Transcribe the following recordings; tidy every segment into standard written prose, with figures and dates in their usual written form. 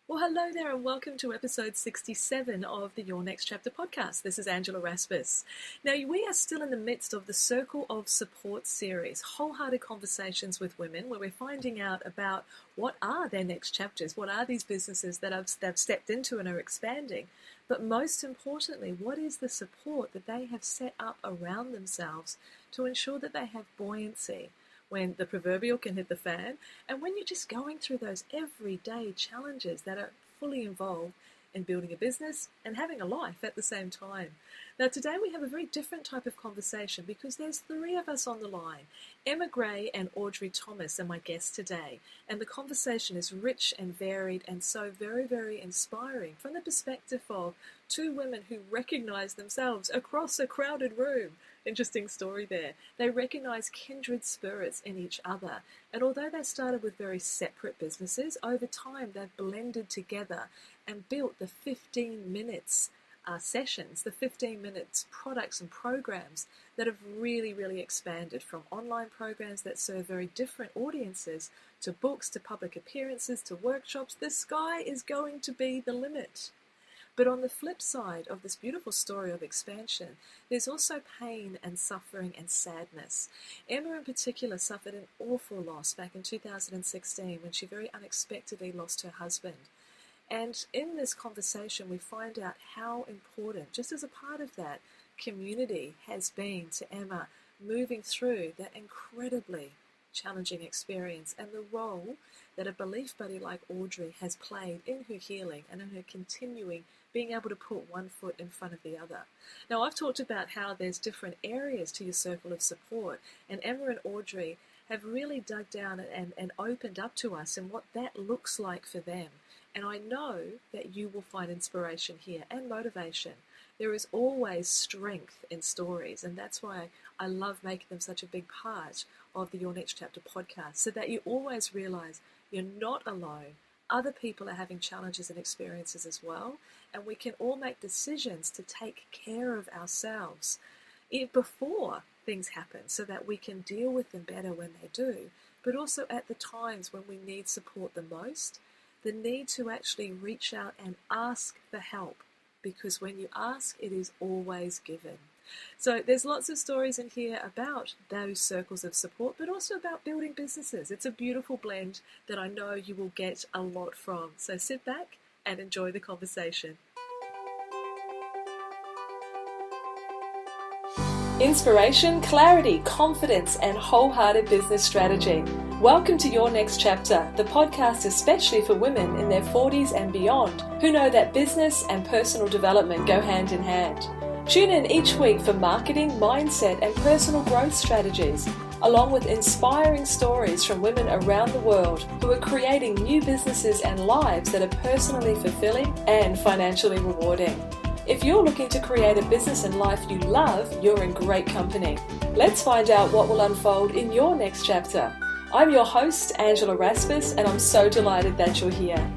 Well, hello there, and welcome to episode 67 of the Your Next Chapter podcast. This is Angela Raspis. Now, we are still in the midst of the Circle of Support series, wholehearted conversations with women, where we're finding out about what are their next chapters, what are these businesses that they've stepped into and are expanding, but most importantly, what is the support that they have set up around themselves to ensure that they have buoyancy when the proverbial can hit the fan, and when you're just going through those everyday challenges that are fully involved in building a business and having a life at the same time. Now, today we have a very different type of conversation because there's three of us on the line. Emma Grey and Audrey Thomas are my guests today, and the conversation is rich and varied and so very, very inspiring from the perspective of two women who recognize themselves across a crowded room. Interesting story there. They recognize kindred spirits in each other, and although they started with very separate businesses, over time they've blended together and built the 15 minutes sessions, the 15 minutes products and programs that have really, really expanded from online programs that serve very different audiences to books, to public appearances, to workshops. The sky is going to be the limit. But on the flip side of this beautiful story of expansion, there's also pain and suffering and sadness. Emma in particular suffered an awful loss back in 2016 when she very unexpectedly lost her husband. And in this conversation, we find out how important, just as a part of that, community has been to Emma moving through that incredibly challenging experience and the role that a belief buddy like Audrey has played in her healing and in her continuing being able to put one foot in front of the other. Now, I've talked about how there's different areas to your circle of support, and Emma and Audrey have really dug down and opened up to us and what that looks like for them. And I know that you will find inspiration here and motivation. There is always strength in stories, and that's why I love making them such a big part of the Your Next Chapter podcast, so that you always realize you're not alone. Other people are having challenges and experiences as well, and we can all make decisions to take care of ourselves before things happen so that we can deal with them better when they do, but also at the times when we need support the most, the need to actually reach out and ask for help, because when you ask, it is always given. So there's lots of stories in here about those circles of support, but also about building businesses. It's a beautiful blend that I know you will get a lot from. So sit back and enjoy the conversation. Inspiration, clarity, confidence, and wholehearted business strategy. Welcome to Your Next Chapter, the podcast especially for women in their 40s and beyond who know that business and personal development go hand in hand. Tune in each week for marketing, mindset, and personal growth strategies, along with inspiring stories from women around the world who are creating new businesses and lives that are personally fulfilling and financially rewarding. If you're looking to create a business and life you love, you're in great company. Let's find out what will unfold in your next chapter. I'm your host, Angela Raspis, and I'm so delighted that you're here.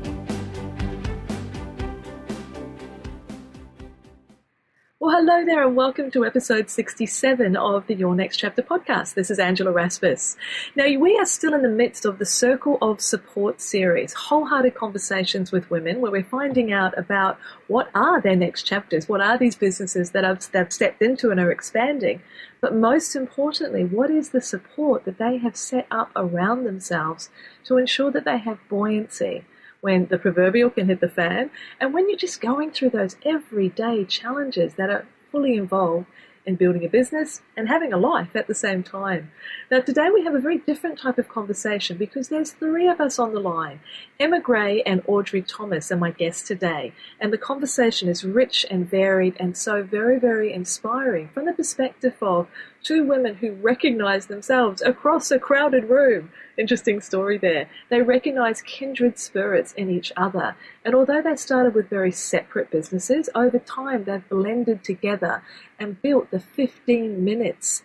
Well, hello there, and welcome to episode 67 of the Your Next Chapter podcast. This is Angela Raspis. Now, we are still in the midst of the Circle of Support series, wholehearted conversations with women, where we're finding out about what are their next chapters, what are these businesses that they've stepped into and are expanding, but most importantly, what is the support that they have set up around themselves to ensure that they have buoyancy when the proverbial can hit the fan, and when you're just going through those everyday challenges that are fully involved in building a business and having a life at the same time. Now, today we have a very different type of conversation because there's three of us on the line. Emma Grey and Audrey Thomas are my guests today, and the conversation is rich and varied and so very, very inspiring from the perspective of two women who recognize themselves across a crowded room. Interesting story there. They recognize kindred spirits in each other, and although they started with very separate businesses, over time they've blended together and built the 15 minutes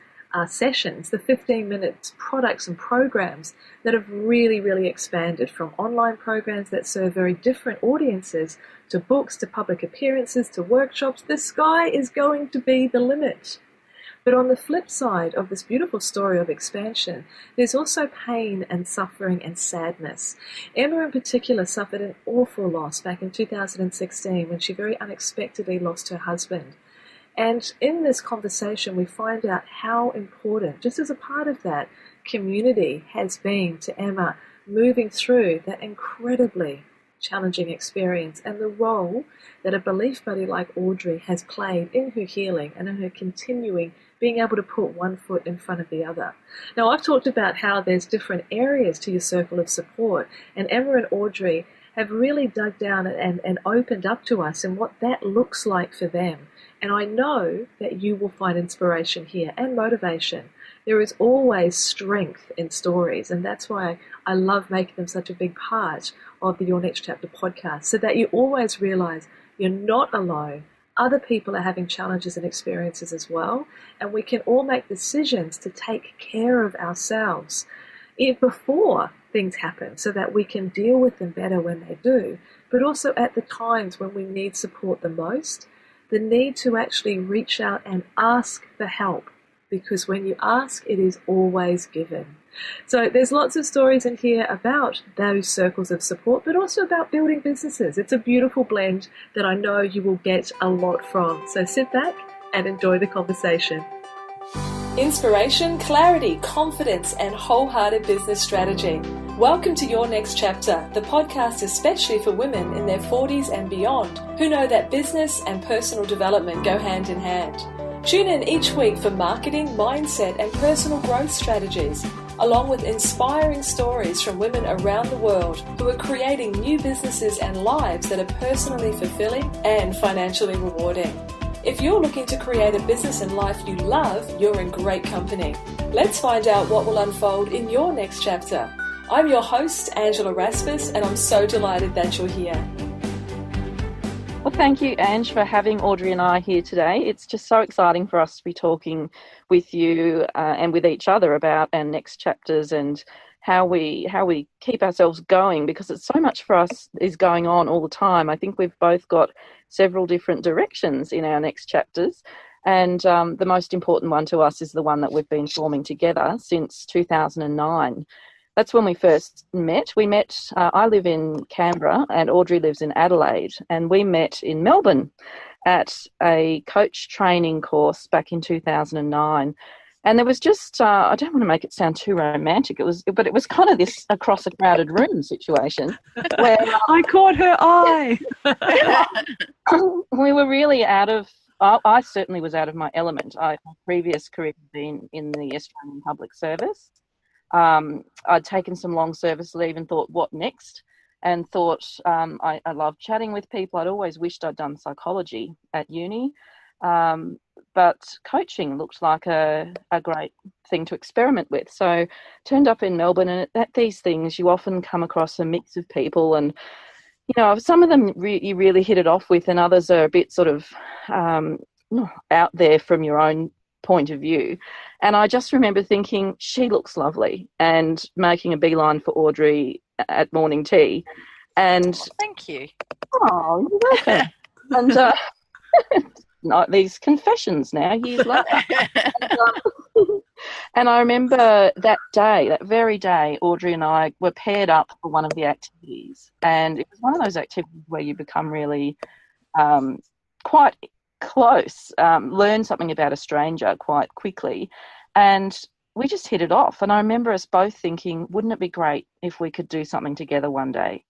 sessions, the 15 minutes products and programs that have really, really expanded from online programs that serve very different audiences to books, to public appearances, to workshops. The sky is going to be the limit. But on the flip side of this beautiful story of expansion, there's also pain and suffering and sadness. Emma in particular suffered an awful loss back in 2016 when she very unexpectedly lost her husband. And in this conversation, we find out how important, just as a part of that, community has been to Emma moving through that incredibly challenging experience, and the role that a belief buddy like Audrey has played in her healing and in her continuing being able to put one foot in front of the other. Now, I've talked about how there's different areas to your circle of support, and Emma and Audrey have really dug down and opened up to us and what that looks like for them. And I know that you will find inspiration here and motivation. There is always strength in stories, and that's why I love making them such a big part of the Your Next Chapter podcast, so that you always realize you're not alone. Other people are having challenges and experiences as well, and we can all make decisions to take care of ourselves before things happen so that we can deal with them better when they do, but also at the times when we need support the most, the need to actually reach out and ask for help, because when you ask, it is always given. So there's lots of stories in here about those circles of support, but also about building businesses. It's a beautiful blend that I know you will get a lot from. So sit back and enjoy the conversation. Inspiration, clarity, confidence, and wholehearted business strategy. Welcome to Your Next Chapter, the podcast especially for women in their 40s and beyond who know that business and personal development go hand in hand. Tune in each week for marketing, mindset, and personal growth strategies, along with inspiring stories from women around the world who are creating new businesses and lives that are personally fulfilling and financially rewarding. If you're looking to create a business and life you love, you're in great company. Let's find out what will unfold in your next chapter. I'm your host, Angela Rasmus, and I'm so delighted that you're here. Well, thank you, Ange, for having Audrey and I here today. It's just so exciting for us to be talking with you and with each other about our next chapters and how we keep ourselves going, because it's so much for us is going on all the time. I think we've both got several different directions in our next chapters, and the most important one to us is the one that we've been forming together since 2009. That's when we first met. I live in Canberra and Audrey lives in Adelaide, and we met in Melbourne at a coach training course back in 2009. And there was just, I don't want to make it sound too romantic, but it was kind of this across a crowded room situation where I caught her eye. We were really I certainly was out of my element. My previous career had been in the Australian Public Service. I'd taken some long service leave and thought, what next? And thought I loved chatting with people. I'd always wished I'd done psychology at uni, but coaching looked like a great thing to experiment with. So turned up in Melbourne, and at these things you often come across a mix of people, and some of them you really hit it off with, and others are a bit sort of out there from your own point of view. And I just remember thinking, she looks lovely, and making a beeline for Audrey at morning tea. And thank you. Oh, you're welcome. And not these confessions now, years later. And I remember that very day, Audrey and I were paired up for one of the activities. And it was one of those activities where you become really quite close, learn something about a stranger quite quickly. And we just hit it off. And I remember us both thinking, wouldn't it be great if we could do something together one day?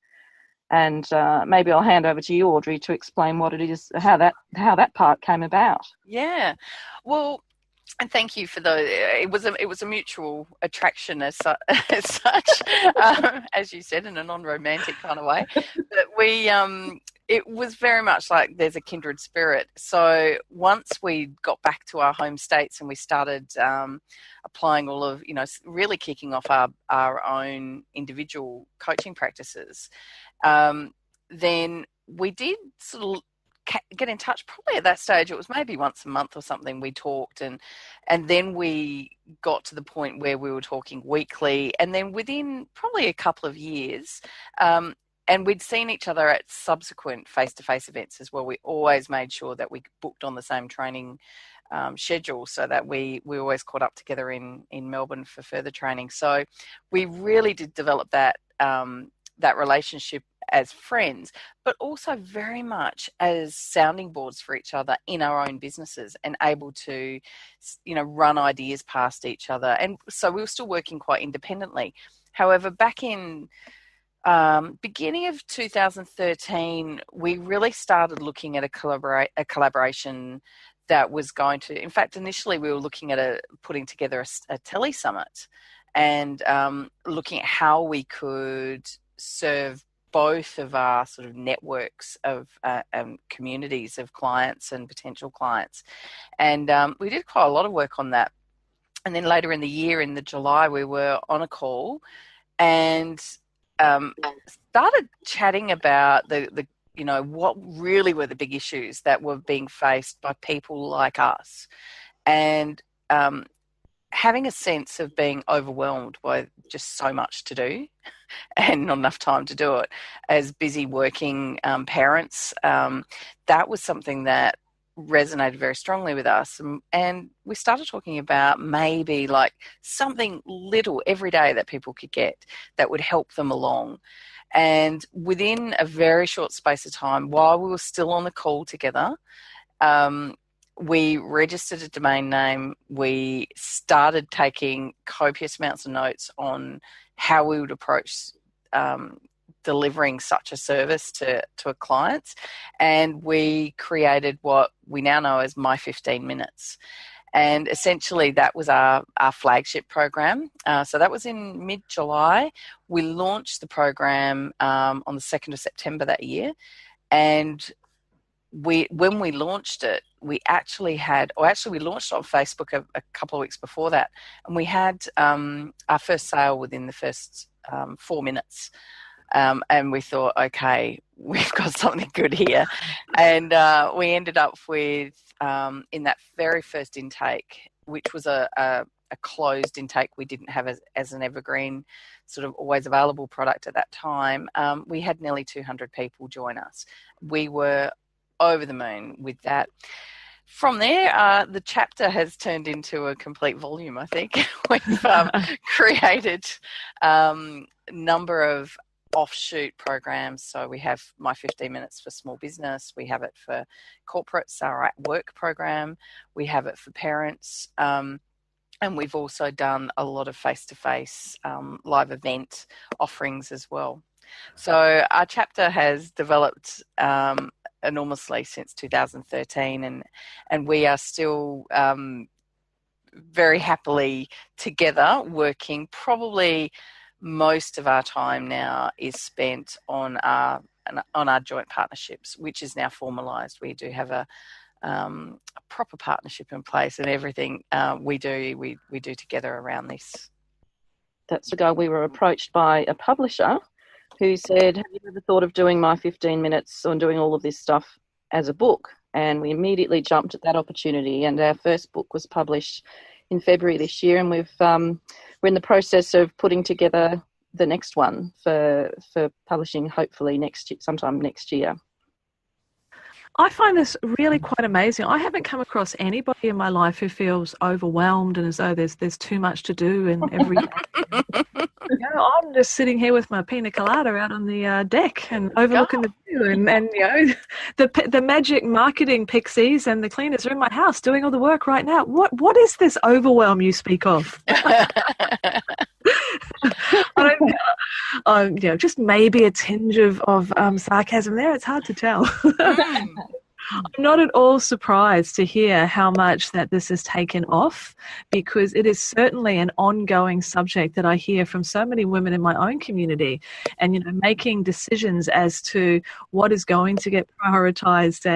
And maybe I'll hand over to you, Audrey, to explain what it is, how that part came about. Yeah, well, and thank you for it was a mutual attraction as such, as you said, in a non-romantic kind of way. But it was very much like there's a kindred spirit. So once we got back to our home states and we started applying all of, really kicking off our own individual coaching practices, then we did sort of get in touch. Probably at that stage it was maybe once a month or something we talked, and then we got to the point where we were talking weekly, and then within probably a couple of years, and we'd seen each other at subsequent face-to-face events as well. We always made sure that we booked on the same training schedule, so that we always caught up together in Melbourne for further training. So we really did develop that that relationship as friends, but also very much as sounding boards for each other in our own businesses, and able to, run ideas past each other. And so we were still working quite independently. However, back in beginning of 2013, we really started looking at a collaboration that was going to, in fact, initially we were looking at putting together a tele summit, and looking at how we could serve both of our sort of networks of communities of clients and potential clients. And we did quite a lot of work on that. And then later in the year, in the July, we were on a call and started chatting about the what really were the big issues that were being faced by people like us, and having a sense of being overwhelmed by just so much to do and not enough time to do it. As busy working parents, that was something that resonated very strongly with us, and we started talking about maybe like something little every day that people could get that would help them along. And within a very short space of time, while we were still on the call together, we registered a domain name. We started taking copious amounts of notes on how we would approach delivering such a service to a client. And we created what we now know as My 15 Minutes. And essentially that was our flagship program. So that was in mid-July. We launched the program on the 2nd of September that year. And when we launched it, we actually we launched it on Facebook a couple of weeks before that. And we had our first sale within the first 4 minutes. And we thought, okay, we've got something good here. And we ended up with, in that very first intake, which was a closed intake, we didn't have as an evergreen sort of always available product at that time, we had nearly 200 people join us. We were over the moon with that. From there, the chapter has turned into a complete volume, I think. We've created a number of offshoot programs. So we have My 15 Minutes for small business. We have it for corporates, our at work program. We have it for parents. And we've also done a lot of face-to-face live event offerings as well. So our chapter has developed enormously since 2013, and we are still very happily together working. Probably most of our time now is spent on our joint partnerships, which is now formalised. We do have a proper partnership in place, and everything we do together around this. That's the guy. We were approached by a publisher who said, have you ever thought of doing My 15 Minutes and doing all of this stuff as a book? And we immediately jumped at that opportunity, and our first book was published in February this year, and we're in the process of putting together the next one for publishing hopefully sometime next year. I find this really quite amazing. I haven't come across anybody in my life who feels overwhelmed and as though there's too much to do in every day. I'm just sitting here with my pina colada out on the deck and overlooking the view, and the magic marketing pixies and the cleaners are in my house doing all the work right now. What is this overwhelm you speak of? Just maybe a tinge of sarcasm there. It's hard to tell. I'm not at all surprised to hear how much that this has taken off, because it is certainly an ongoing subject that I hear from so many women in my own community, and making decisions as to what is going to get prioritized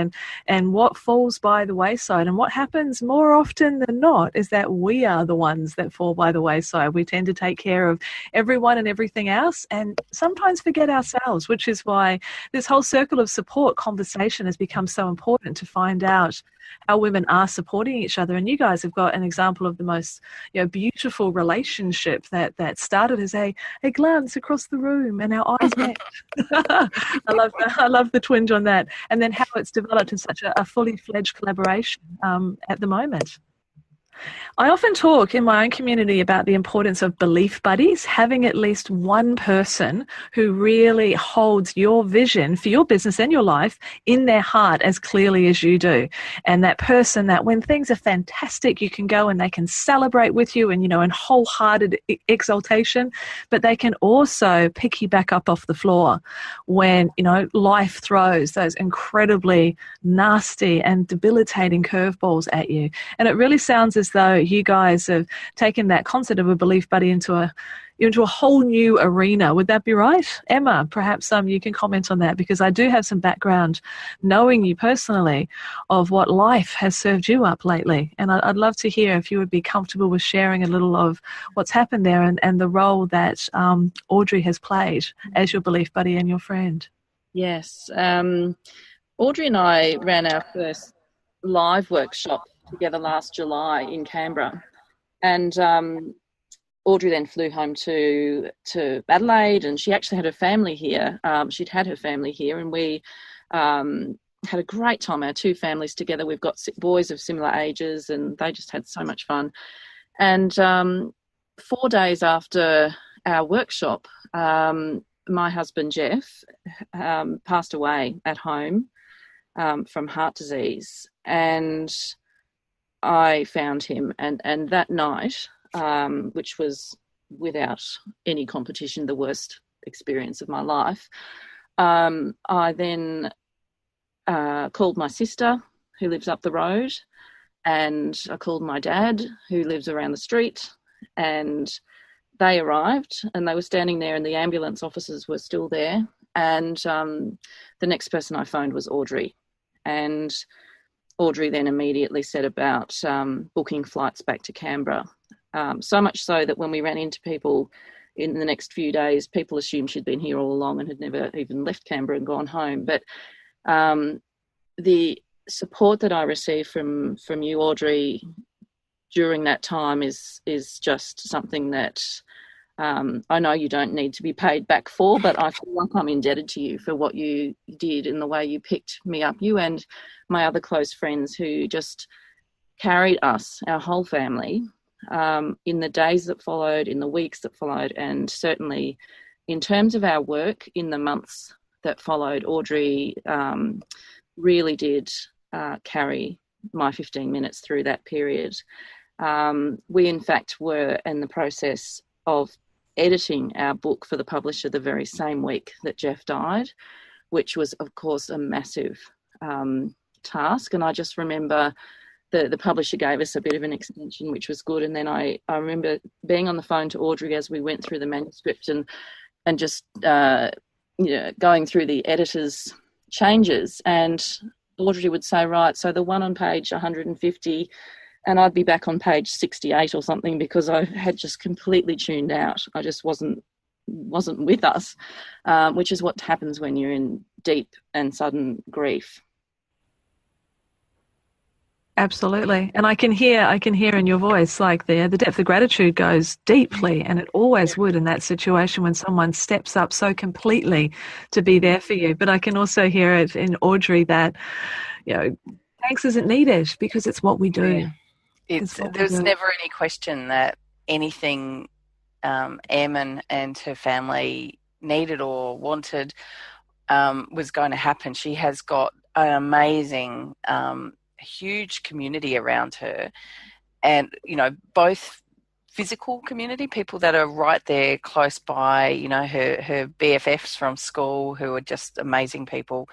and what falls by the wayside. And what happens more often than not is that we are the ones that fall by the wayside. We tend to take care of everyone and everything else, and sometimes forget ourselves, which is why this whole circle of support conversation has become so important important to find out how women are supporting each other. And you guys have got an example of the most, beautiful relationship that started as a glance across the room and our eyes met. I love the twinge on that. And then how it's developed in such a fully fledged collaboration at the moment. I often talk in my own community about the importance of belief buddies, having at least one person who really holds your vision for your business and your life in their heart as clearly as you do. And that person that when things are fantastic, you can go and they can celebrate with you and, in wholehearted exaltation, but they can also pick you back up off the floor when, life throws those incredibly nasty and debilitating curveballs at you. And it really sounds as though you guys have taken that concept of a belief buddy into a whole new arena. Would that be right? Emma, perhaps you can comment on that, because I do have some background knowing you personally of what life has served you up lately. And I'd love to hear if you would be comfortable with sharing a little of what's happened there and the role that Audrey has played as your belief buddy and your friend. Yes. Audrey and I ran our first live workshop together last July in Canberra, and Audrey then flew home to Adelaide, and she actually had her family here. She'd had her family here, and we had a great time, our two families together. We've got boys of similar ages, and they just had so much fun. And 4 days after our workshop, my husband Jeff passed away at home from heart disease, and I found him, and that night, which was without any competition the worst experience of my life, I then called my sister, who lives up the road, and I called my dad, who lives around the street, and they arrived, and they were standing there, and the ambulance officers were still there, and the next person I phoned was Audrey, and Audrey then immediately set about booking flights back to Canberra. So much so that when we ran into people in the next few days, people assumed she'd been here all along and had never even left Canberra and gone home. But the support that I received from you, Audrey, during that time is just something that I know you don't need to be paid back for, but I feel like I'm indebted to you for what you did and the way you picked me up, you and my other close friends who just carried us, our whole family, in the days that followed, in the weeks that followed, and certainly in terms of our work in the months that followed. Audrey really did carry my 15 minutes through that period. We, in fact, were in the process of editing our book for the publisher the very same week that Jeff died, which was, of course, a massive task. And I just remember the publisher gave us a bit of an extension, which was good. And then I remember being on the phone to Audrey as we went through the manuscript and just going through the editor's changes. And Audrey would say, right, so the one on page 150, and I'd be back on page 68 or something, because I had just completely tuned out. I just wasn't with us, which is what happens when you're in deep and sudden grief. Absolutely. And I can hear in your voice, like the depth of gratitude goes deeply, and it always would in that situation when someone steps up so completely to be there for you. But I can also hear it in Audrey that, thanks isn't needed, because it's what we do. There's never any question that anything Em and her family needed or wanted was going to happen. She has got an amazing huge community around her, and both physical community, people that are right there close by, her BFFs from school who are just amazing people,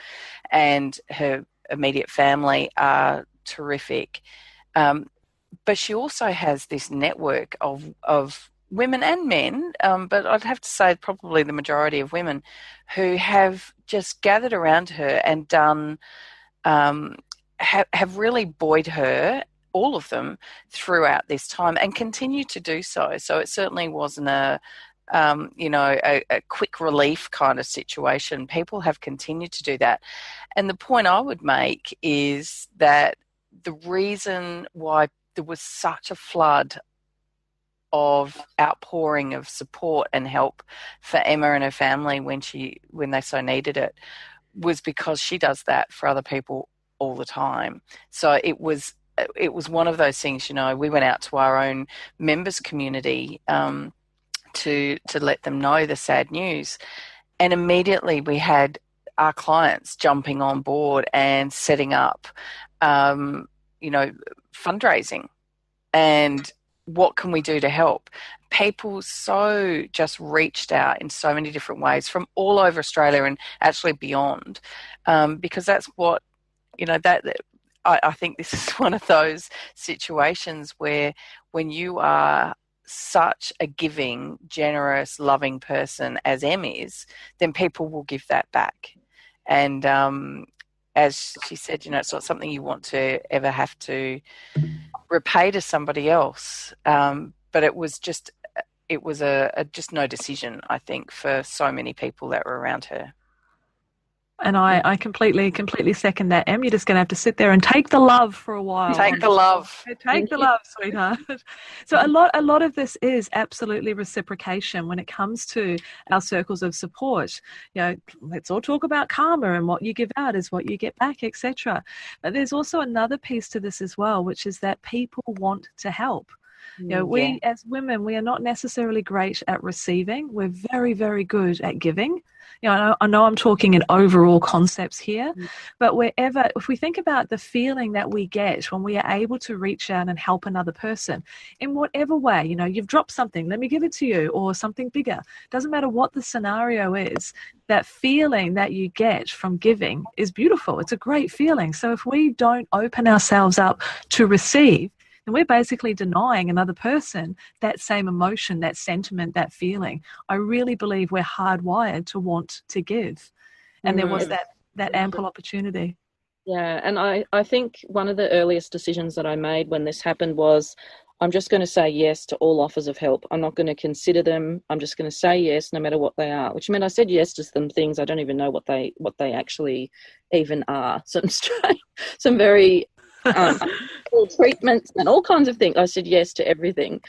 and her immediate family are terrific, but she also has this network of women and men, but I'd have to say probably the majority of women, who have just gathered around her and done have really buoyed her, all of them, throughout this time, and continue to do so. So it certainly wasn't a a quick relief kind of situation. People have continued to do that. And the point I would make is that the reason why there was such a flood of outpouring of support and help for Emma and her family when they so needed it was because she does that for other people all the time. So it was one of those things, we went out to our own members community to let them know the sad news, and immediately we had our clients jumping on board and setting up fundraising and what can we do to help. People so just reached out in so many different ways from all over Australia and actually beyond, because that's what I think this is one of those situations where when you are such a giving, generous, loving person as Em is, then people will give that back. And as she said, it's not something you want to ever have to repay to somebody else. But it was a just no decision, I think, for so many people that were around her. And I completely second that, Em. You're just going to have to sit there and take the love for a while. Take the love. Take the love, sweetheart. So a lot of this is absolutely reciprocation when it comes to our circles of support. Let's all talk about karma, and what you give out is what you get back, etc. But there's also another piece to this as well, which is that people want to help. We as women, we are not necessarily great at receiving. We're very, very good at giving. I know I'm talking in overall concepts here, but if we think about the feeling that we get when we are able to reach out and help another person in whatever way, you've dropped something, let me give it to you, or something bigger. Doesn't matter what the scenario is, that feeling that you get from giving is beautiful. It's a great feeling. So if we don't open ourselves up to receive, and we're basically denying another person that same emotion, that sentiment, that feeling. I really believe we're hardwired to want to give. And there was that ample opportunity. Yeah, and I think one of the earliest decisions that I made when this happened was, I'm just going to say yes to all offers of help. I'm not going to consider them. I'm just going to say yes no matter what they are, which meant I said yes to some things I don't even know what they actually even are. Some very... treatments and all kinds of things. I said yes to everything.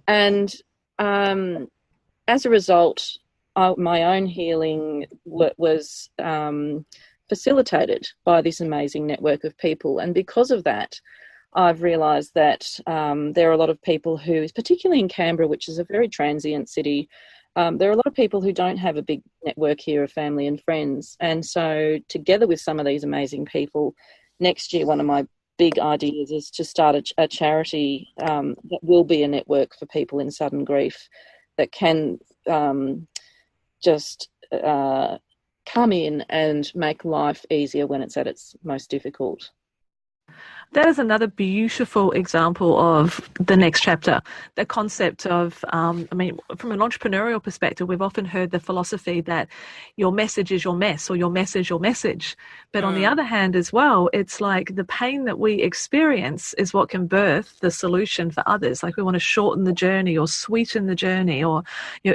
And as a result, my own healing was facilitated by this amazing network of people. And because of that, I've realised that there are a lot of people who, particularly in Canberra, which is a very transient city, there are a lot of people who don't have a big network here of family and friends. And so together with some of these amazing people, next year one of my big ideas is to start a charity that will be a network for people in sudden grief that can just come in and make life easier when it's at its most difficult. That is another beautiful example of the next chapter, the concept of, from an entrepreneurial perspective, we've often heard the philosophy that your message is your mess, or your message, your message. But on the other hand as well, it's like the pain that we experience is what can birth the solution for others. Like we want to shorten the journey or sweeten the journey or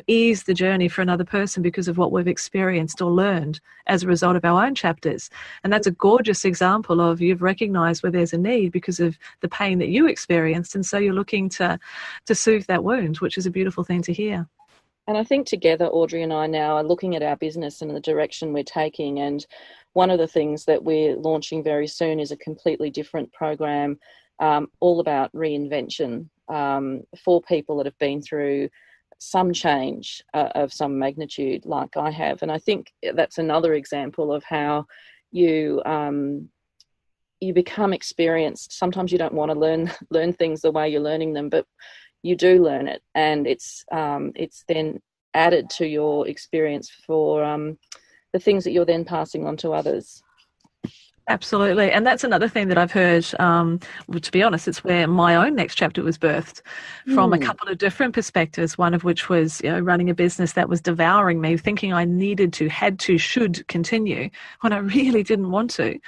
ease the journey for another person because of what we've experienced or learned as a result of our own chapters. And that's a gorgeous example of you've recognized where there's a need because of the pain that you experienced, and so you're looking to soothe that wound, which is a beautiful thing to hear. And I think together Audrey and I now are looking at our business and the direction we're taking, and one of the things that we're launching very soon is a completely different program all about reinvention for people that have been through some change of some magnitude like I have. And I think that's another example of how you become experienced. Sometimes you don't want to learn things the way you're learning them, but you do learn it, and it's then added to your experience for the things that you're then passing on to others. Absolutely. And that's another thing that I've heard, well, to be honest, it's where my own next chapter was birthed from a couple of different perspectives, one of which was, running a business that was devouring me, thinking I needed to, had to, should continue when I really didn't want to.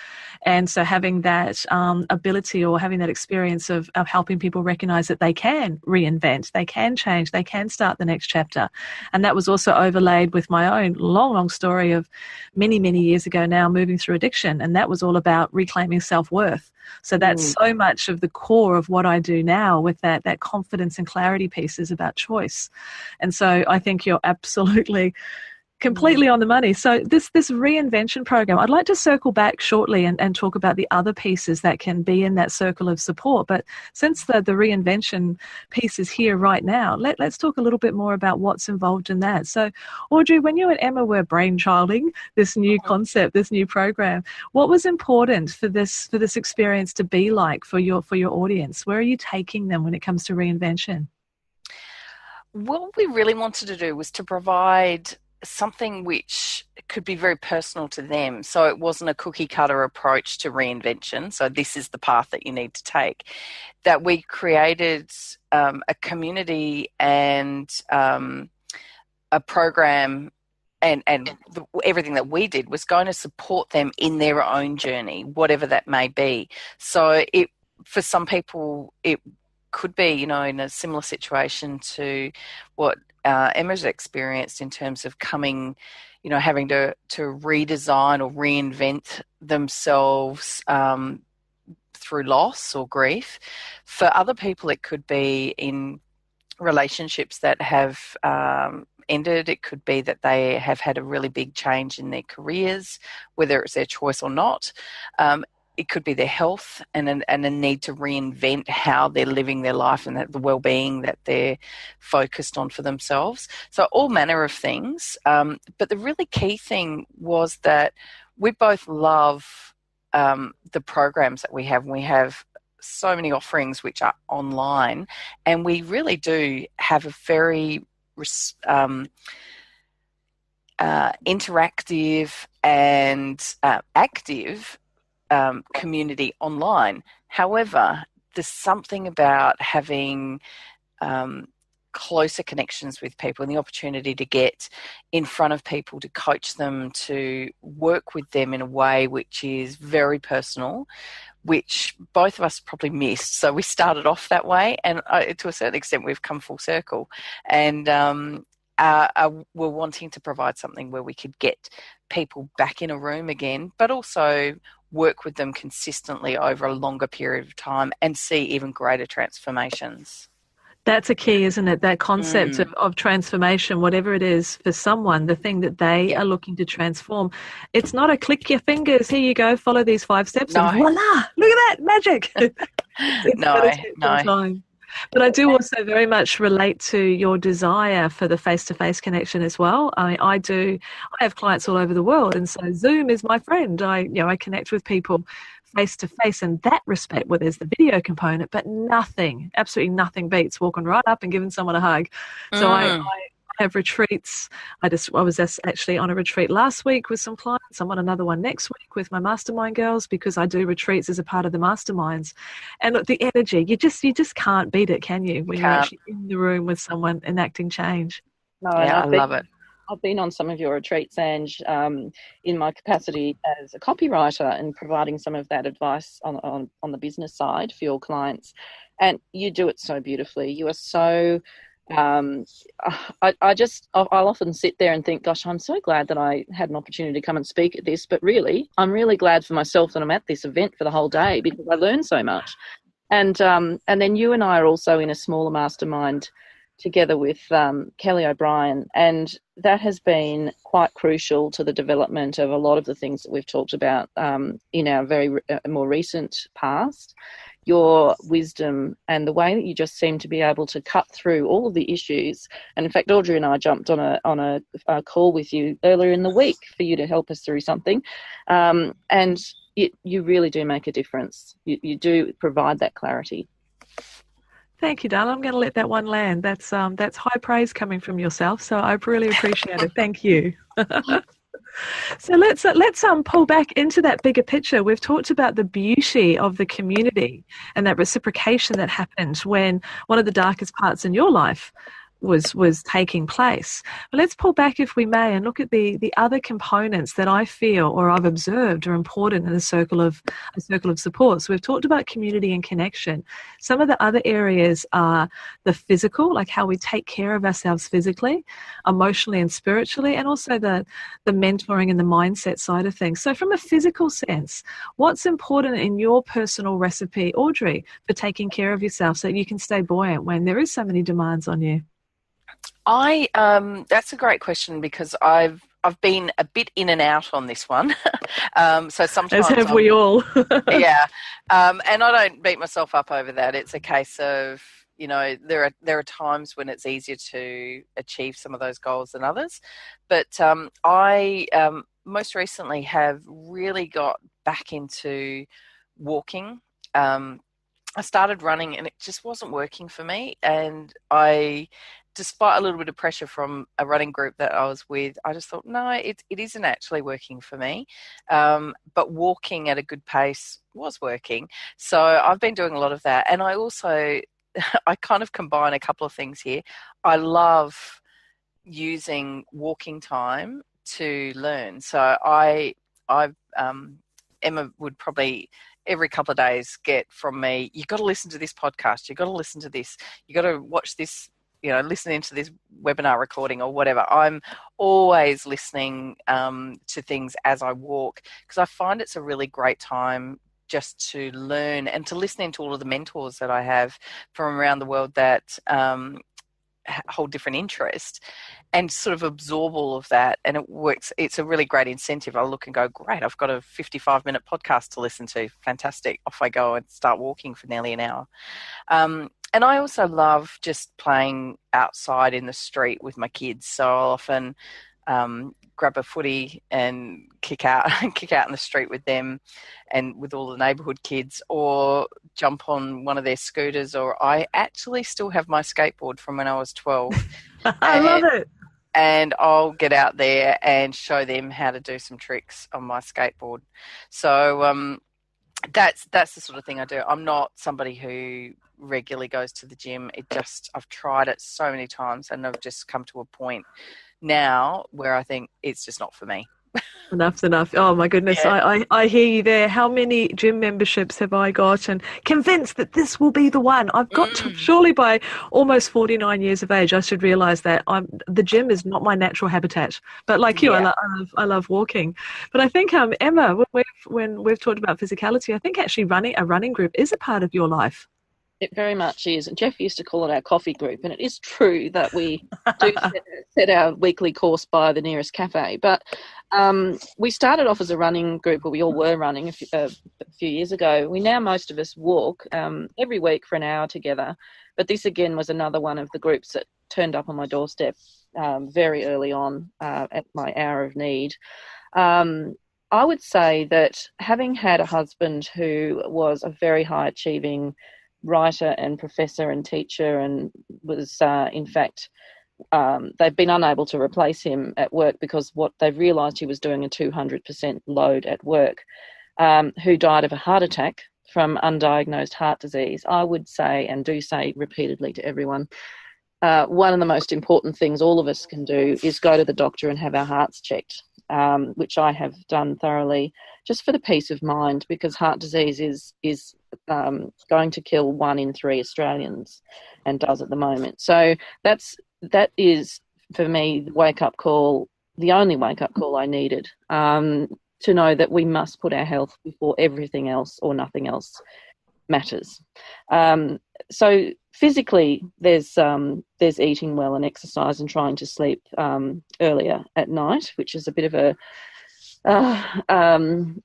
And so having that ability or having that experience of helping people recognize that they can reinvent, they can change, they can start the next chapter. And that was also overlaid with my own long story of many, many years ago now moving through addiction. And that was all about reclaiming self-worth. So that's so much of the core of what I do now with that confidence and clarity piece is about choice. And so I think you're absolutely completely on the money. So this reinvention program, I'd like to circle back shortly and talk about the other pieces that can be in that circle of support. But since the reinvention piece is here right now, let's talk a little bit more about what's involved in that. So Audrey, when you and Emma were brainchilding this new concept, this new program, what was important for this experience to be like for your audience? Where are you taking them when it comes to reinvention? What we really wanted to do was to provide something which could be very personal to them. So it wasn't a cookie cutter approach to reinvention. So this is the path that you need to take. That we created a community and a program and everything that we did was going to support them in their own journey, whatever that may be. So for some people, it could be, in a similar situation to what Emma's experienced in terms of coming, having to redesign or reinvent themselves through loss or grief. For other people, it could be in relationships that have ended. It could be that they have had a really big change in their careers, whether it's their choice or not. It could be their health and a need to reinvent how they're living their life and the well-being that they're focused on for themselves. So all manner of things. But the really key thing was that we both love the programs that we have. We have so many offerings which are online, and we really do have a very interactive and active community online. However, there's something about having closer connections with people and the opportunity to get in front of people, to coach them, to work with them in a way which is very personal, which both of us probably missed. So we started off that way, and to a certain extent we've come full circle, and we're wanting to provide something where we could get people back in a room again, but also work with them consistently over a longer period of time and see even greater transformations. That's a key, isn't it? That concept of transformation, whatever it is for someone, the thing that they are looking to transform. It's not a click your fingers, here you go, follow these 5 steps and voila, look at that, magic. No. But I do also very much relate to your desire for the face-to-face connection as well. I have clients all over the world, and so Zoom is my friend. I connect with people face-to-face in that respect where there's the video component, but absolutely nothing beats walking right up and giving someone a hug. So I have retreats. I was just actually on a retreat last week with some clients. I'm on another one next week with my mastermind girls, because I do retreats as a part of the masterminds. And look, the energy, you just can't beat it, can you? When you're actually in the room with someone enacting change. No, I love it. I've been on some of your retreats, Ange, in my capacity as a copywriter and providing some of that advice on the business side for your clients. And you do it so beautifully. You are so... I'll often sit there and think, gosh, I'm so glad that I had an opportunity to come and speak at this, but really, I'm really glad for myself that I'm at this event for the whole day, because I learned so much. And then you and I are also in a smaller mastermind together with Kelly O'Brien, and that has been quite crucial to the development of a lot of the things that we've talked about in our very more recent past. Your wisdom and the way that you just seem to be able to cut through all of the issues. And in fact, Audrey and I jumped on a call with you earlier in the week for you to help us through something. And you really do make a difference. You do provide that clarity. Thank you, darling. I'm going to let that one land. That's high praise coming from yourself, so I really appreciate it. Thank you. So let's pull back into that bigger picture. We've talked about the beauty of the community and that reciprocation that happened when one of the darkest parts in your life was taking place. But let's pull back, if we may, and look at the other components that I feel or I've observed are important in a circle of support. So we've talked about community and connection. Some of the other areas are the physical, like how we take care of ourselves physically, emotionally and spiritually, and also the mentoring and the mindset side of things. So from a physical sense, what's important in your personal recipe, Audrey, for taking care of yourself so that you can stay buoyant when there is so many demands on you? That's a great question, because I've been a bit in and out on this one. So sometimes, as have we all. Yeah, and I don't beat myself up over that. It's a case of, there are times when it's easier to achieve some of those goals than others. But I most recently have really got back into walking. I started running and it just wasn't working for me, and despite a little bit of pressure from a running group that I was with, I just thought, no, it isn't actually working for me. But walking at a good pace was working. So I've been doing a lot of that. And I also, I kind of combine a couple of things here. I love using walking time to learn. So Emma would probably every couple of days get from me, you've got to listen to this podcast, you've got to listen to this, you've got to watch this, listening to this webinar recording or whatever. I'm always listening to things as I walk, because I find it's a really great time just to learn and to listen into all of the mentors that I have from around the world that hold different interests, and sort of absorb all of that. And it works. It's a really great incentive. I look and go, great, I've got a 55-minute podcast to listen to. Fantastic. Off I go and start walking for nearly an hour. And I also love just playing outside in the street with my kids. So I'll often grab a footy and kick out in the street with them and with all the neighbourhood kids, or jump on one of their scooters, or I actually still have my skateboard from when I was 12. I love it. And I'll get out there and show them how to do some tricks on my skateboard. So that's the sort of thing I do. I'm not somebody who regularly goes to the gym. I've tried it so many times, and I've just come to a point now where I think it's just not for me. Enough's enough. Oh my goodness. Yeah. I hear you there. How many gym memberships have I got, and convinced that this will be the one? I've got to, surely by almost 49 years of age, I should realize that the gym is not my natural habitat. But like you, I love walking. But I think, Emma, when we've talked about physicality, I think actually a running group is a part of your life. It very much is. And Jeff used to call it our coffee group. And it is true that we do set our weekly course by the nearest cafe. But we started off as a running group, or we all were running a few years ago. Most of us walk every week for an hour together. But this, again, was another one of the groups that turned up on my doorstep very early on at my hour of need. I would say that having had a husband who was a very high-achieving writer and professor and teacher, and was in fact they've been unable to replace him at work because what they've realised he was doing a 200% load at work, who died of a heart attack from undiagnosed heart disease. I would say, and do say repeatedly to everyone, one of the most important things all of us can do is go to the doctor and have our hearts checked, which I have done thoroughly, just for the peace of mind, because heart disease is going to kill 1 in 3 Australians, and does at the moment. So that is, for me, the wake-up call, the only wake-up call I needed, to know that we must put our health before everything else, or nothing else matters. So physically, there's eating well and exercise and trying to sleep earlier at night, which is a bit of a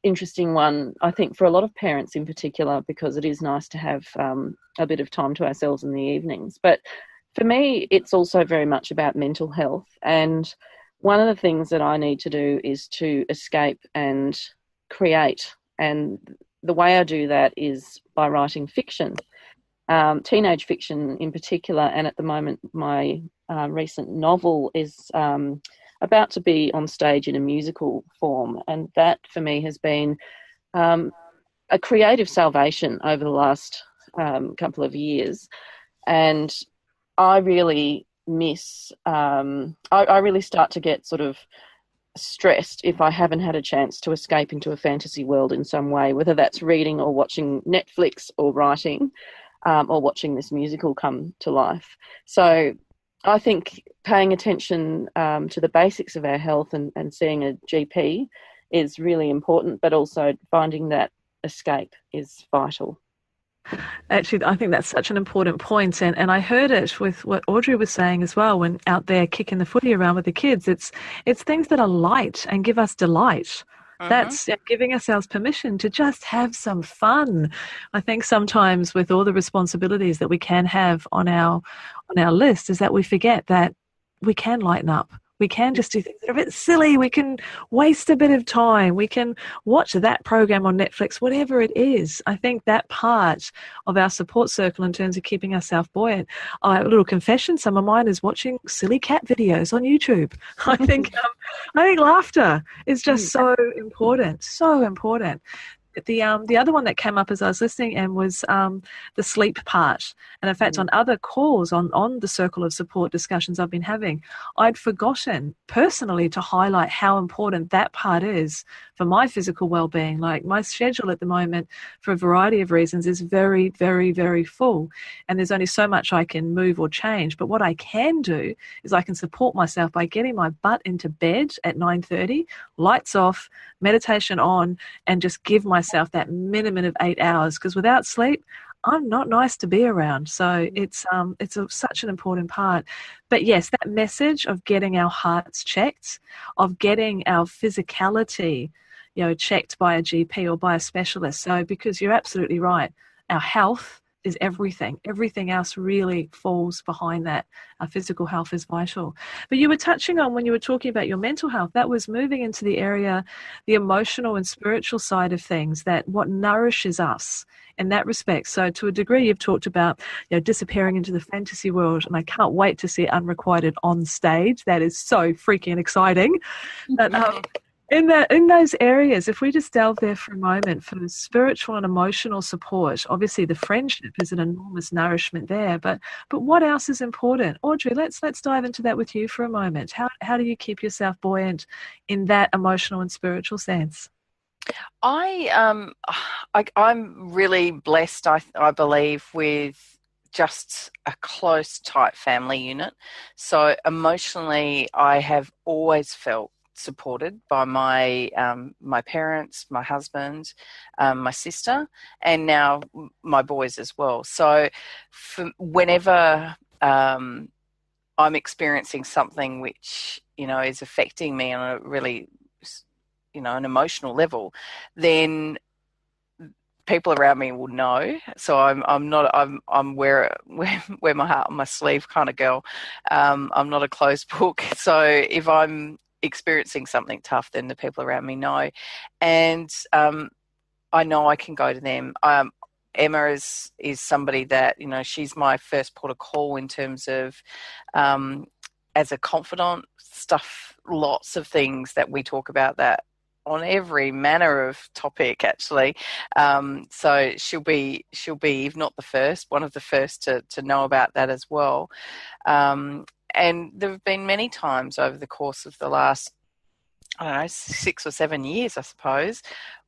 interesting one, I think, for a lot of parents in particular, because it is nice to have a bit of time to ourselves in the evenings. But for me, it's also very much about mental health. And one of the things that I need to do is to escape and create. And the way I do that is by writing fiction, teenage fiction in particular. And at the moment, my recent novel is about to be on stage in a musical form. And that for me has been a creative salvation over the last couple of years. And I really miss, I really start to get sort of stressed if I haven't had a chance to escape into a fantasy world in some way, whether that's reading or watching Netflix or writing, or watching this musical come to life. So I think paying attention to the basics of our health and seeing a GP is really important, but also finding that escape is vital. Actually, I think that's such an important point, and I heard it with what Audrey was saying as well when out there kicking the footy around with the kids. It's things that are light and give us delight. That's giving ourselves permission to just have some fun. I think sometimes with all the responsibilities that we can have on our list is that we forget that we can lighten up. We can just do things that are a bit silly. We can waste a bit of time. We can watch that program on Netflix, whatever it is. I think that part of our support circle in terms of keeping ourselves buoyant. A little confession, some of mine is watching silly cat videos on YouTube. I think laughter is just so important, so important. The other one that came up as I was listening and was the sleep part. And in fact, on other calls on the circle of support discussions I've been having, I'd forgotten personally to highlight how important that part is for my physical well-being. Like my schedule at the moment, for a variety of reasons, is very, very, very full. And there's only so much I can move or change. But what I can do is I can support myself by getting my butt into bed at 9:30, lights off, meditation on, and just give myself that minimum of 8 hours, because without sleep, I'm not nice to be around. So it's such an important part. But yes, that message of getting our hearts checked, of getting our physicality, checked by a GP or by a specialist. So because you're absolutely right, our health is everything. Everything else really falls behind that. Our physical health is vital. But you were touching on, when you were talking about your mental health, that was moving into the area, the emotional and spiritual side of things, that what nourishes us in that respect. So to a degree, you've talked about disappearing into the fantasy world, and I can't wait to see it unrequited on stage. That is so freaking exciting. But, in those areas, if we just delve there for a moment, for the spiritual and emotional support, obviously the friendship is an enormous nourishment there. But what else is important? Audrey, let's dive into that with you for a moment. How do you keep yourself buoyant in that emotional and spiritual sense? I'm really blessed, I believe, with just a close, tight family unit. So emotionally, I have always felt supported by my parents, my husband, my sister, and now my boys as well. So whenever I'm experiencing something which is affecting me on a really an emotional level, then people around me will know. So I'm wear my heart on my sleeve kind of girl. I'm not a closed book. So if I'm experiencing something tough, then the people around me know, and I know I can go to them. Emma is somebody that she's my first port of call in terms of as a confidant. Lots of things that we talk about that on every manner of topic, actually. So she'll be, if not the first, one of the first to know about that as well. And there have been many times over the course of the last, 6 or 7 years, I suppose,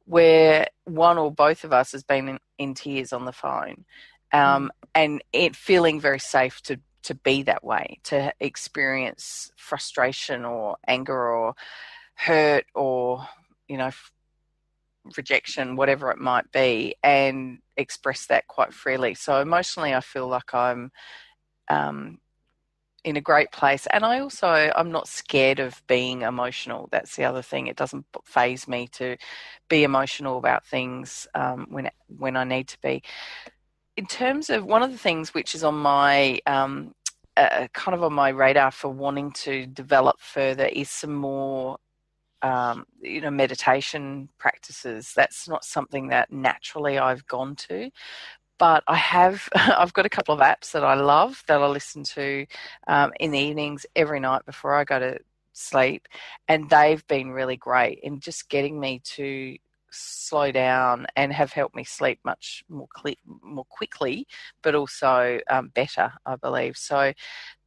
where one or both of us has been in tears on the phone, and it feeling very safe to be that way, to experience frustration or anger or hurt or, rejection, whatever it might be, and express that quite freely. So emotionally, I feel like I'm in a great place. And I'm not scared of being emotional. That's the other thing. It doesn't faze me to be emotional about things when I need to be. In terms of one of the things which is on my kind of on my radar for wanting to develop further is some more meditation practices. That's not something that naturally I've gone to, but I've got a couple of apps that I love that I listen to in the evenings every night before I go sleep, and they've been really great in just getting me to slow down and have helped me sleep much more quickly, but also better, I believe. So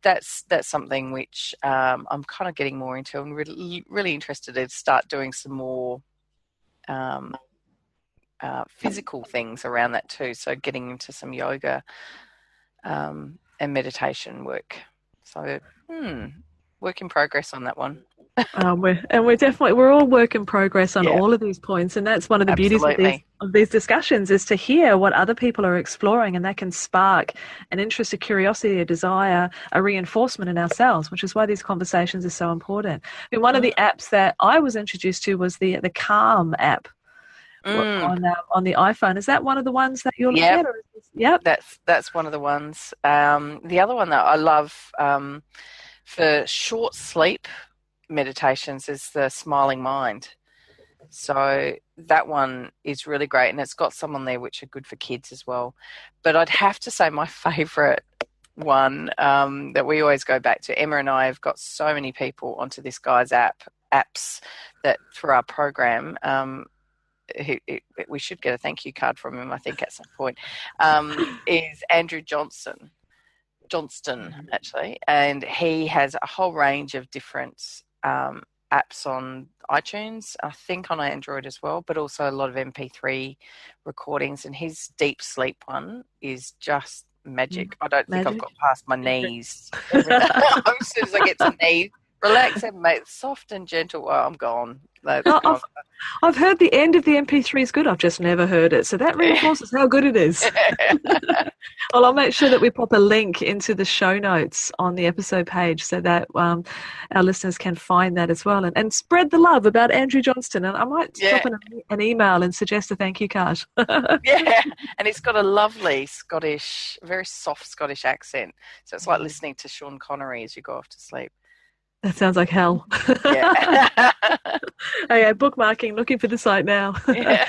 that's something which I'm kind of getting more into, and really interested to start doing some more physical things around that too. So getting into some yoga and meditation work. So work in progress on that one. We're all work in progress on all of these points, and that's one of the beauties of these discussions, is to hear what other people are exploring, and that can spark an interest, a curiosity, a desire, a reinforcement in ourselves, which is why these conversations are so important. I mean, one of the apps that I was introduced to was the Calm app on the iPhone. Is that one of the ones that you're looking at? Yep, that's one of the ones. The other one that I love for short sleep meditations is the Smiling Mind. So that one is really great, and it's got some on there which are good for kids as well. But I'd have to say my favourite one that we always go back to, Emma and I have got so many people onto this guy's apps that through our program, we should get a thank you card from him, I think, at some point, is Andrew Johnston actually, and he has a whole range of different apps on iTunes, I think on Android as well, but also a lot of MP3 recordings, and his deep sleep one is just magic. I don't think I've got past my knees. As soon as I get to knees, relax and mate, soft and gentle, well, I'm gone. I've heard the end of the MP3 is good. I've just never heard it. So that reinforces how good it is. Well, I'll make sure that we pop a link into the show notes on the episode page so that our listeners can find that as well, and spread the love about Andrew Johnston. And I might drop an email and suggest a thank you card. Yeah, and it's got a lovely Scottish, very soft Scottish accent. So it's like listening to Sean Connery as you go off to sleep. That sounds like hell. Yeah. Okay, bookmarking, looking for the site now. Yeah.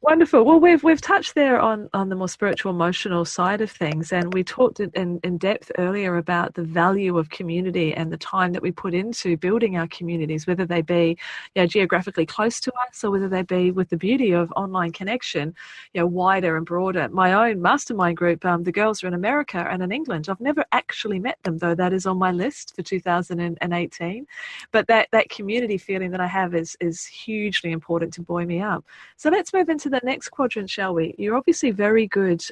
Wonderful. Well, we've touched there on the more spiritual, emotional side of things, and we talked in depth earlier about the value of community and the time that we put into building our communities, whether they be geographically close to us or whether they be with the beauty of online connection, wider and broader. My own mastermind group, the girls are in America and in England. I've never actually met them, though that is on my list for 2018. But that community feeling that I have is hugely important to buoy me up. So let's move into the next quadrant, shall we? You're obviously very good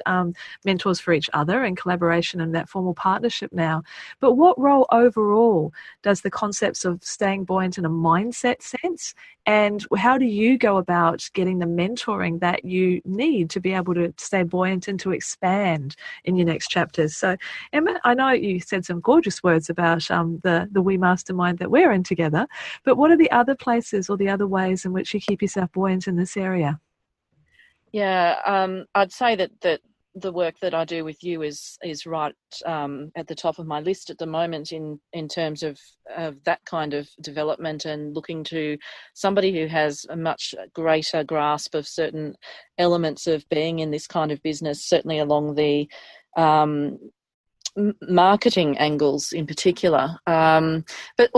mentors for each other and collaboration and that formal partnership now. But what role overall does the concepts of staying buoyant in a mindset sense, and how do you go about getting the mentoring that you need to be able to stay buoyant and to expand in your next chapters? So, Emma, I know you said some gorgeous words about the We Mastermind that we're in together, but what are the other places or the other ways in which you keep yourself buoyant in this area? Yeah, I'd say that the work that I do with you is right at the top of my list at the moment in terms of that kind of development, and looking to somebody who has a much greater grasp of certain elements of being in this kind of business, certainly along the marketing angles in particular. But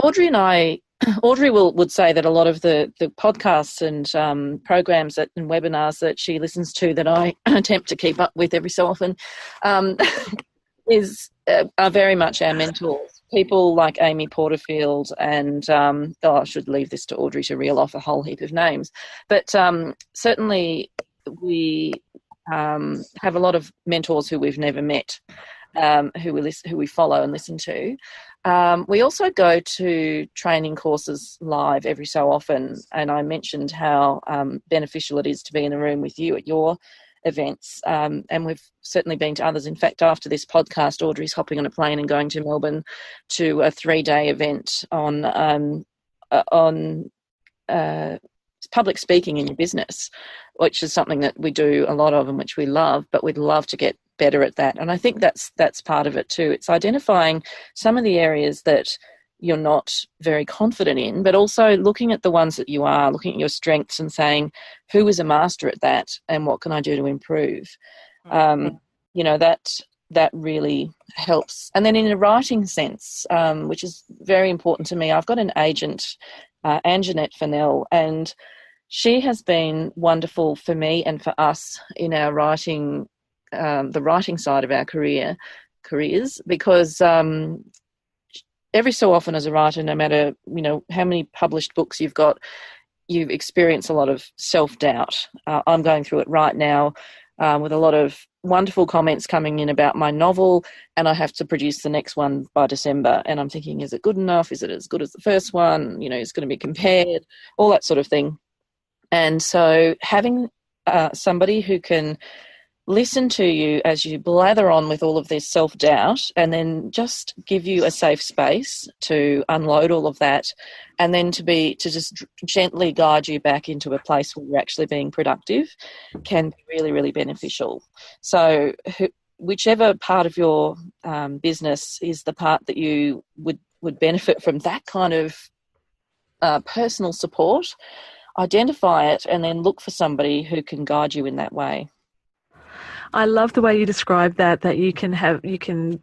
Audrey would say that a lot of the podcasts and programs and webinars that she listens to that I attempt to keep up with every so often are very much our mentors. People like Amy Porterfield and I should leave this to Audrey to reel off a whole heap of names. But certainly we have a lot of mentors who we've never met, who we follow and listen to. We also go to training courses live every so often, and I mentioned how beneficial it is to be in a room with you at your events, and we've certainly been to others. In fact, after this podcast, Audrey's hopping on a plane and going to Melbourne to a 3-day event on public speaking in your business, which is something that we do a lot of and which we love, but we'd love to get better at that. And I think that's part of it too. It's identifying some of the areas that you're not very confident in, but also looking at the ones that you are, looking at your strengths and saying, who is a master at that and what can I do to improve? That that really helps. And then in a writing sense, which is very important to me, I've got an agent, Anjanette Fennell, and she has been wonderful for me and for us in our writing, the writing side of our careers, because every so often as a writer, no matter, how many published books you've got, you experience a lot of self-doubt. I'm going through it right now with a lot of wonderful comments coming in about my novel, and I have to produce the next one by December. And I'm thinking, is it good enough? Is it as good as the first one? It's going to be compared, all that sort of thing. And so having somebody who can listen to you as you blather on with all of this self-doubt, and then just give you a safe space to unload all of that, and then to just gently guide you back into a place where you're actually being productive, can be really, really beneficial. So whichever part of your business is the part that you would benefit from that kind of personal support, identify it and then look for somebody who can guide you in that way. I love the way you describe that you can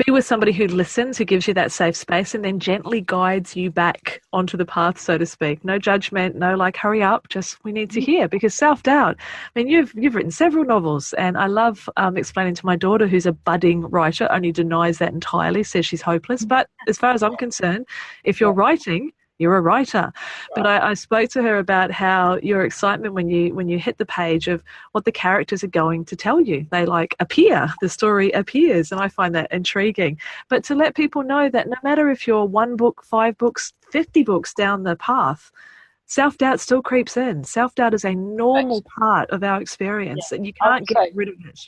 be with somebody who listens, who gives you that safe space, and then gently guides you back onto the path, so to speak. No judgment, no hurry up, just we need to hear. Because self-doubt, I mean, you've written several novels, and I love explaining to my daughter, who's a budding writer, only denies that entirely, says she's hopeless. But as far as I'm concerned, if you're writing, you're a writer. But I spoke to her about how your excitement when you hit the page of what the characters are going to tell you. They appear, the story appears, and I find that intriguing. But to let people know that no matter if you're 1 book, 5 books, 50 books down the path, self-doubt still creeps in. Self-doubt is a normal part of our experience, and you can't get rid of it.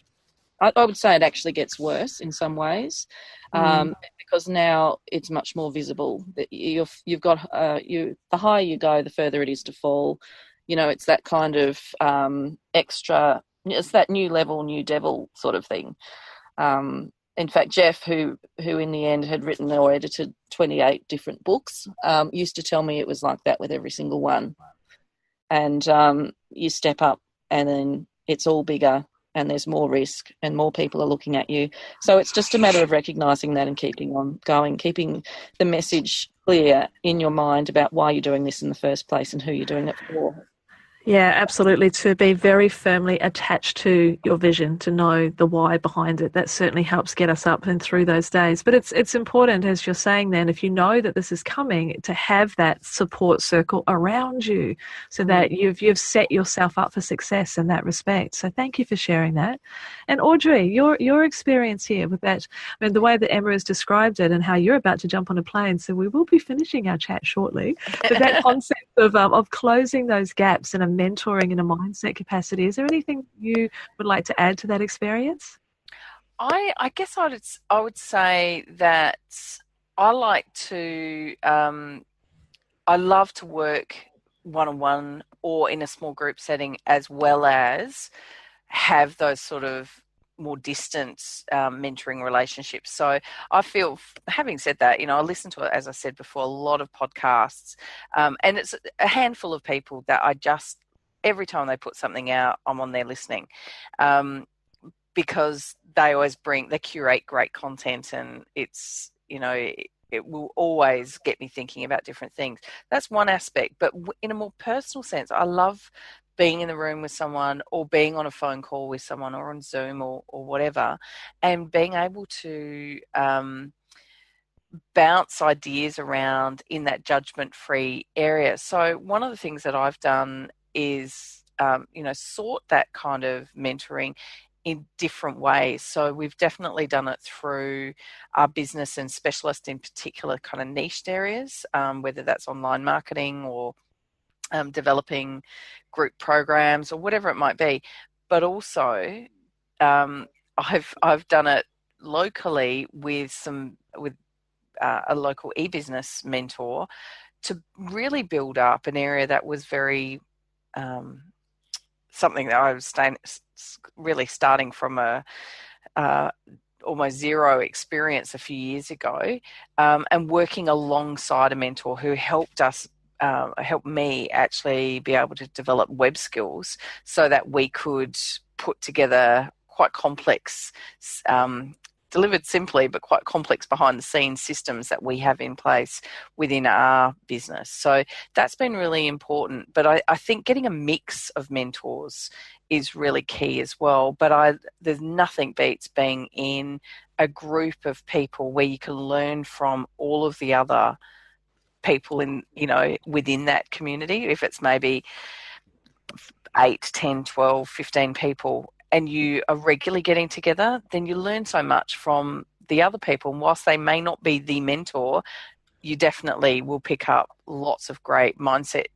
I would say it actually gets worse in some ways, because now it's much more visible. You've got the higher you go, the further it is to fall. It's that kind of extra. It's that new level, new devil sort of thing. In fact, Jeff, who in the end had written or edited 28 different books, used to tell me it was like that with every single one. And you step up, and then it's all bigger, and there's more risk, and more people are looking at you. So it's just a matter of recognising that and keeping on going, keeping the message clear in your mind about why you're doing this in the first place and who you're doing it for. Yeah, absolutely. To be very firmly attached to your vision, to know the why behind it. That certainly helps get us up and through those days. But it's important, as you're saying then, if you know that this is coming, to have that support circle around you so that you've set yourself up for success in that respect. So thank you for sharing that. And Audrey, your experience here with that, I mean, the way that Emma has described it and how you're about to jump on a plane, so we will be finishing our chat shortly, but that concept of closing those gaps in a mentoring in a mindset capacity, is there anything you would like to add to that experience? I guess I would say that I like to I love to work one-on-one or in a small group setting, as well as have those sort of more distant mentoring relationships. So I feel, having said that, I listen to, as I said before, a lot of podcasts, and it's a handful of people that I just, every time they put something out, I'm on there listening, because they curate great content, and it's, it will always get me thinking about different things. That's one aspect. But in a more personal sense, I love being in the room with someone, or being on a phone call with someone, or on Zoom or whatever, and being able to bounce ideas around in that judgment-free area. So one of the things that I've done is, sought that kind of mentoring in different ways. So we've definitely done it through our business and specialist in particular kind of niched areas, whether that's online marketing or developing group programs or whatever it might be. But also, I've done it locally with a local e-business mentor to really build up an area that was very something that I was really starting from a almost zero experience a few years ago, and working alongside a mentor who helped me actually be able to develop web skills so that we could put together quite complex, delivered simply, but quite complex behind the scenes systems that we have in place within our business. So that's been really important. But I think getting a mix of mentors is really key as well. But there's nothing beats being in a group of people where you can learn from all of the other people within that community. If it's maybe 8, 10, 12, 15 people, and you are regularly getting together, then you learn so much from the other people. And whilst they may not be the mentor, you definitely will pick up lots of great mindset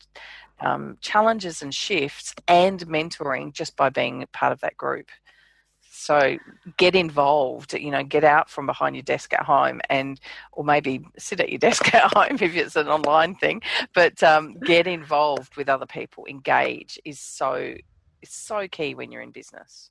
challenges and shifts and mentoring just by being part of that group. So get involved, get out from behind your desk at home or maybe sit at your desk at home if it's an online thing, but get involved with other people. Engage is so key when you're in business.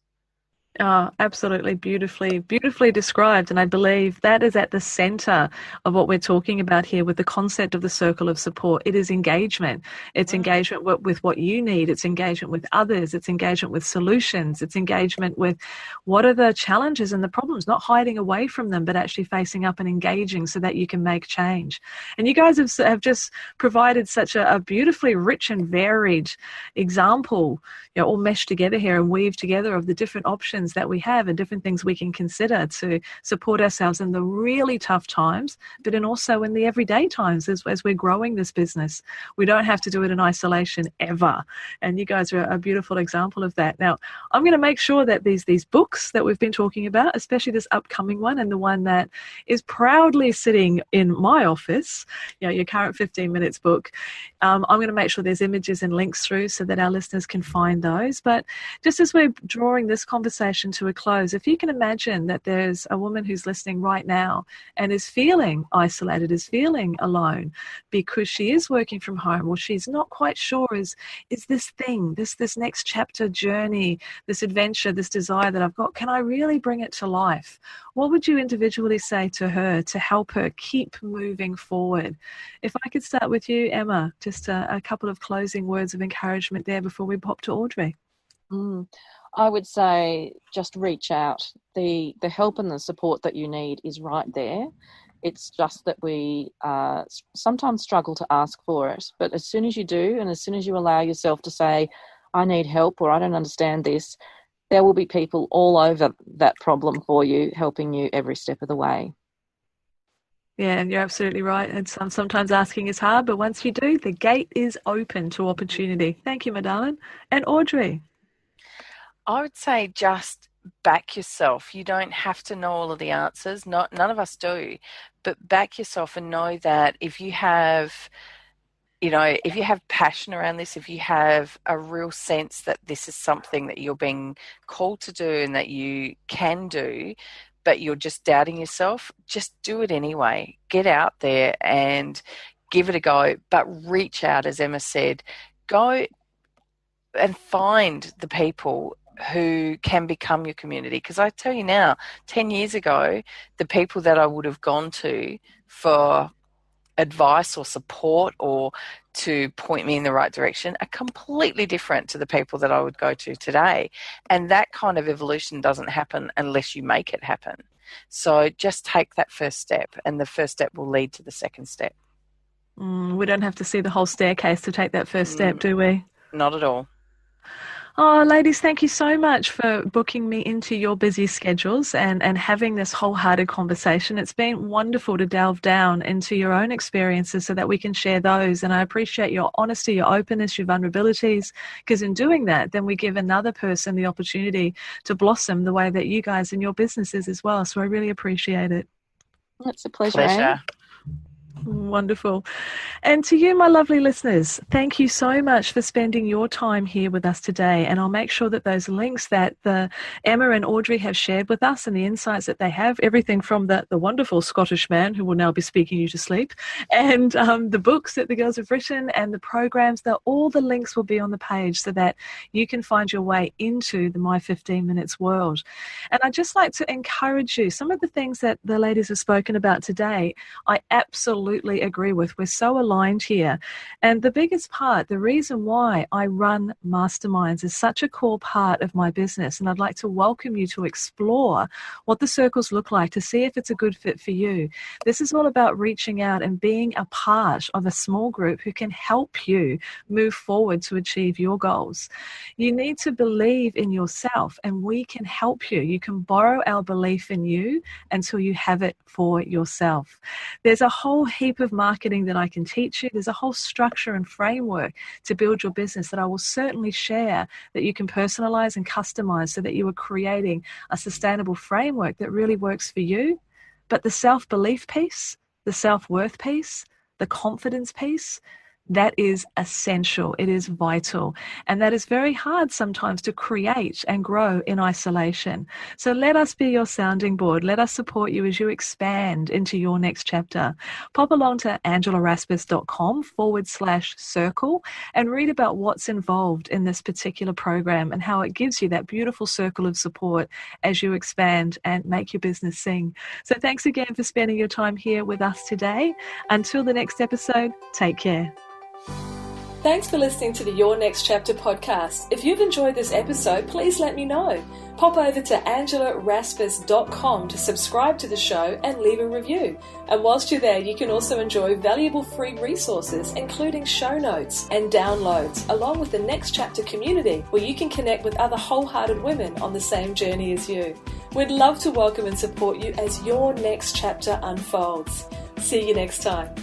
Oh, absolutely beautifully described. And I believe that is at the center of what we're talking about here with the concept of the circle of support. It is engagement. It's engagement with what you need. It's engagement with others. It's engagement with solutions. It's engagement with what are the challenges and the problems, not hiding away from them, but actually facing up and engaging so that you can make change. And you guys have just provided such a beautifully rich and varied example, all meshed together here and weaved together of the different options that we have and different things we can consider to support ourselves in the really tough times, but also in the everyday times as we're growing this business. We don't have to do it in isolation ever. And you guys are a beautiful example of that. Now, I'm going to make sure that these books that we've been talking about, especially this upcoming one and the one that is proudly sitting in my office, your current 15 minutes book, I'm going to make sure there's images and links through so that our listeners can find those. But just as we're drawing this conversation to a close, if you can imagine that there's a woman who's listening right now and is feeling isolated, is feeling alone because she is working from home, or she's not quite sure is this thing, this next chapter journey, this adventure, this desire that I've got, can I really bring it to life? What would you individually say to her to help her keep moving forward? If I could start with you, Emma, just a couple of closing words of encouragement there before we pop to Audrey. I would say just reach out. The help and the support that you need is right there. It's just that we sometimes struggle to ask for it. But as soon as you do, and as soon as you allow yourself to say, I need help, or I don't understand this, there will be people all over that problem for you, helping you every step of the way. Yeah, you're absolutely right. And sometimes asking is hard, but once you do, the gate is open to opportunity. Thank you, my darling. And Audrey? I would say just back yourself. You don't have to know all of the answers. None of us do. But back yourself and know that if you have passion around this, if you have a real sense that this is something that you're being called to do and that you can do, but you're just doubting yourself, just do it anyway. Get out there and give it a go. But reach out, as Emma said. Go and find the people who can become your community. Because I tell you now, 10 years ago, the people that I would have gone to for advice or support or to point me in the right direction are completely different to the people that I would go to today. And that kind of evolution doesn't happen unless you make it happen. So just take that first step, and the first step will lead to the second step. We don't have to see the whole staircase to take that first step, do we? Not at all. Oh, ladies, thank you so much for booking me into your busy schedules and having this wholehearted conversation. It's been wonderful to delve down into your own experiences so that we can share those. And I appreciate your honesty, your openness, your vulnerabilities, because in doing that, then we give another person the opportunity to blossom the way that you guys in your business is as well. So I really appreciate it. It's a pleasure. Wonderful. And to you, my lovely listeners, thank you so much for spending your time here with us today. And I'll make sure that those links that Emma and Audrey have shared with us and the insights that they have, everything from the wonderful Scottish man who will now be speaking you to sleep, and the books that the girls have written and the programs, that all the links will be on the page so that you can find your way into the My 15 Minutes world. And I'd just like to encourage you, some of the things that the ladies have spoken about today, I absolutely absolutely agree with. We're so aligned here. And the biggest part, the reason why I run masterminds is such a core part of my business. And I'd like to welcome you to explore what the circles look like, to see if it's a good fit for you. This is all about reaching out and being a part of a small group who can help you move forward to achieve your goals. You need to believe in yourself, and we can help you. You can borrow our belief in you until you have it for yourself. There's a whole heap of marketing that I can teach you. There's a whole structure and framework to build your business that I will certainly share, that you can personalize and customize so that you are creating a sustainable framework that really works for you. But the self-belief piece, the self-worth piece, the confidence piece, that is essential. It is vital. And that is very hard sometimes to create and grow in isolation. So let us be your sounding board. Let us support you as you expand into your next chapter. Pop along to angelarasmus.com/circle and read about what's involved in this particular program and how it gives you that beautiful circle of support as you expand and make your business sing. So thanks again for spending your time here with us today. Until the next episode, take care. Thanks for listening to the Your Next Chapter podcast. If you've enjoyed this episode, please let me know. Pop over to angelarasmus.com to subscribe to the show and leave a review. And whilst you're there, you can also enjoy valuable free resources, including show notes and downloads, along with the Next Chapter community, where you can connect with other wholehearted women on the same journey as you. We'd love to welcome and support you as your next chapter unfolds. See you next time.